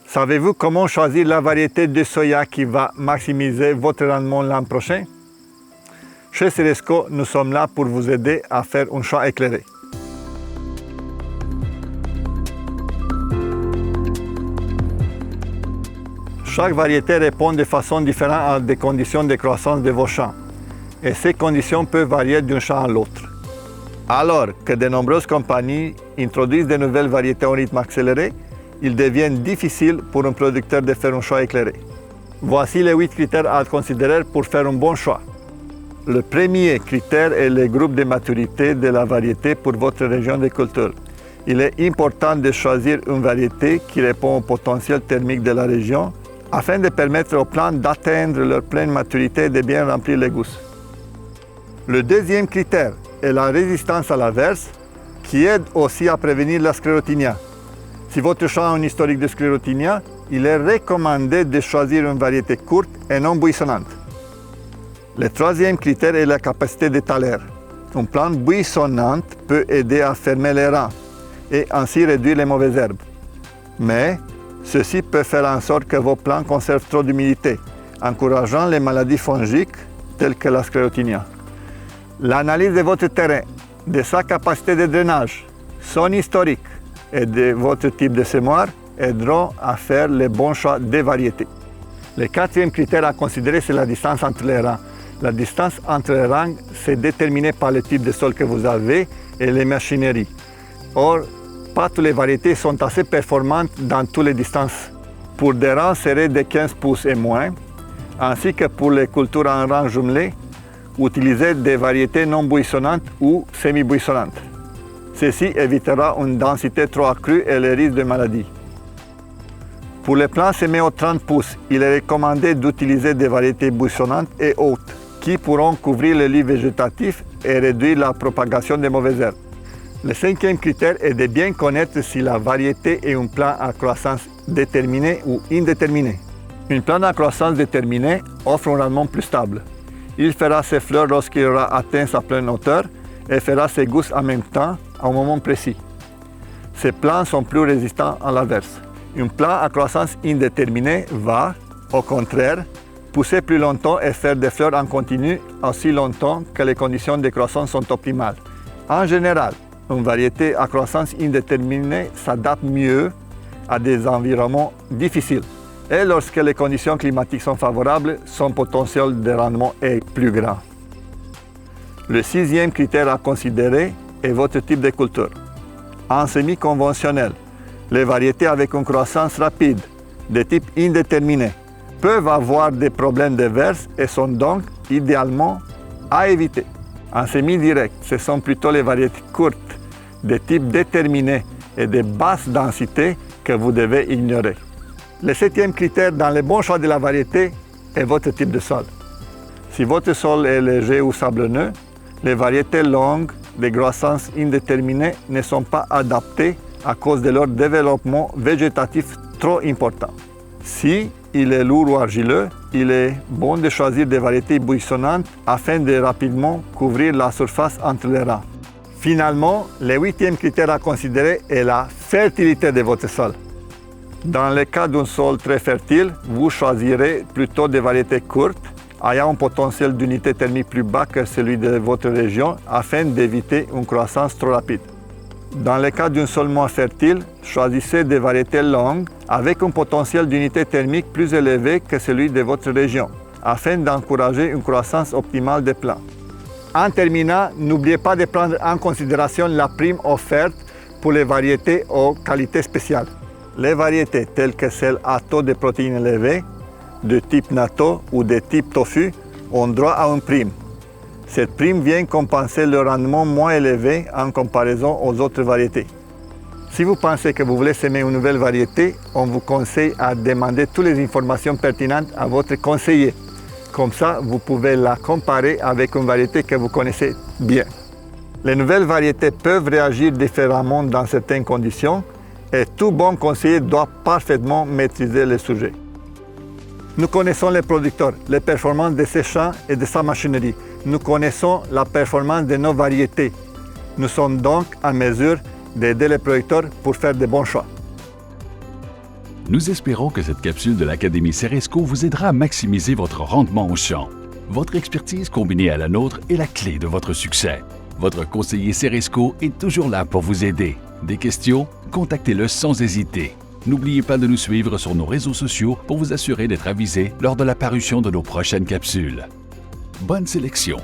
Savez-vous comment choisir la variété de soya qui va maximiser votre rendement l'an prochain? Chez Ceresco, nous sommes là pour vous aider à faire un choix éclairé. Chaque variété répond de façon différente à des conditions de croissance de vos champs, et ces conditions peuvent varier d'un champ à l'autre. Alors que de nombreuses compagnies introduisent de nouvelles variétés au rythme accéléré, il devient difficile pour un producteur de faire un choix éclairé. Voici les 8 critères à considérer pour faire un bon choix. Le premier critère est le groupe de maturité de la variété pour votre région de culture. Il est important de choisir une variété qui répond au potentiel thermique de la région afin de permettre aux plantes d'atteindre leur pleine maturité et de bien remplir les gousses. Le deuxième critère est la résistance à l'averse qui aide aussi à prévenir la sclérotinia. Si votre champ a un historique de sclérotinia, il est recommandé de choisir une variété courte et non buissonnante. Le troisième critère est la capacité d'étalaire. Une plante buissonnante peut aider à fermer les rangs et ainsi réduire les mauvaises herbes. Mais ceci peut faire en sorte que vos plantes conservent trop d'humidité, encourageant les maladies fongiques telles que la sclérotinia. L'analyse de votre terrain, de sa capacité de drainage, son historique et de votre type de semoir aideront à faire les bons choix de variétés. Le quatrième critère à considérer, c'est la distance entre les rangs. La distance entre les rangs, c'est déterminé par le type de sol que vous avez et les machineries. Or, pas toutes les variétés sont assez performantes dans toutes les distances. Pour des rangs serrés de 15 pouces et moins, ainsi que pour les cultures en rang jumelé, utilisez des variétés non buissonnantes ou semi-buissonnantes. Ceci évitera une densité trop accrue et les risques de maladies. Pour les plants semés aux 30 pouces, il est recommandé d'utiliser des variétés buissonnantes et hautes qui pourront couvrir le lit végétatif et réduire la propagation des mauvaises herbes. Le cinquième critère est de bien connaître si la variété est un plant à croissance déterminée ou indéterminée. Une plante à croissance déterminée offre un rendement plus stable. Il fera ses fleurs lorsqu'il aura atteint sa pleine hauteur et fera ses gousses en même temps, à un moment précis. Ces plants sont plus résistants à l'averse. Un plant à croissance indéterminée va, au contraire, pousser plus longtemps et faire des fleurs en continu aussi longtemps que les conditions de croissance sont optimales. En général, une variété à croissance indéterminée s'adapte mieux à des environnements difficiles. Et lorsque les conditions climatiques sont favorables, son potentiel de rendement est plus grand. Le sixième critère à considérer est votre type de culture. En semi-conventionnel, les variétés avec une croissance rapide, de type indéterminé, peuvent avoir des problèmes de verse et sont donc idéalement à éviter. En semi-direct, ce sont plutôt les variétés courtes, de type déterminé et de basse densité que vous devez ignorer. Le septième critère dans le bon choix de la variété est votre type de sol. Si votre sol est léger ou sablonneux, les variétés longues de croissance indéterminée ne sont pas adaptées à cause de leur développement végétatif trop important. Si il est lourd ou argileux, il est bon de choisir des variétés buissonnantes afin de rapidement couvrir la surface entre les rangs. Finalement, le huitième critère à considérer est la fertilité de votre sol. Dans le cas d'un sol très fertile, vous choisirez plutôt des variétés courtes, ayant un potentiel d'unité thermique plus bas que celui de votre région afin d'éviter une croissance trop rapide. Dans le cas d'un sol moins fertile, choisissez des variétés longues avec un potentiel d'unité thermique plus élevé que celui de votre région, afin d'encourager une croissance optimale des plants. En terminant, n'oubliez pas de prendre en considération la prime offerte pour les variétés aux qualités spéciales. Les variétés telles que celles à taux de protéines élevés, de type natto ou de type tofu, ont droit à une prime. Cette prime vient compenser le rendement moins élevé en comparaison aux autres variétés. Si vous pensez que vous voulez semer une nouvelle variété, on vous conseille à demander toutes les informations pertinentes à votre conseiller. Comme ça, vous pouvez la comparer avec une variété que vous connaissez bien. Les nouvelles variétés peuvent réagir différemment dans certaines conditions et tout bon conseiller doit parfaitement maîtriser le sujet. Nous connaissons les producteurs, les performances de ses champs et de sa machinerie. Nous connaissons la performance de nos variétés. Nous sommes donc en mesure d'aider les producteurs pour faire de bons choix. Nous espérons que cette capsule de l'Académie Ceresco vous aidera à maximiser votre rendement au champ. Votre expertise combinée à la nôtre est la clé de votre succès. Votre conseiller Ceresco est toujours là pour vous aider. Des questions? Contactez-le sans hésiter. N'oubliez pas de nous suivre sur nos réseaux sociaux pour vous assurer d'être avisé lors de la parution de nos prochaines capsules. Bonne sélection!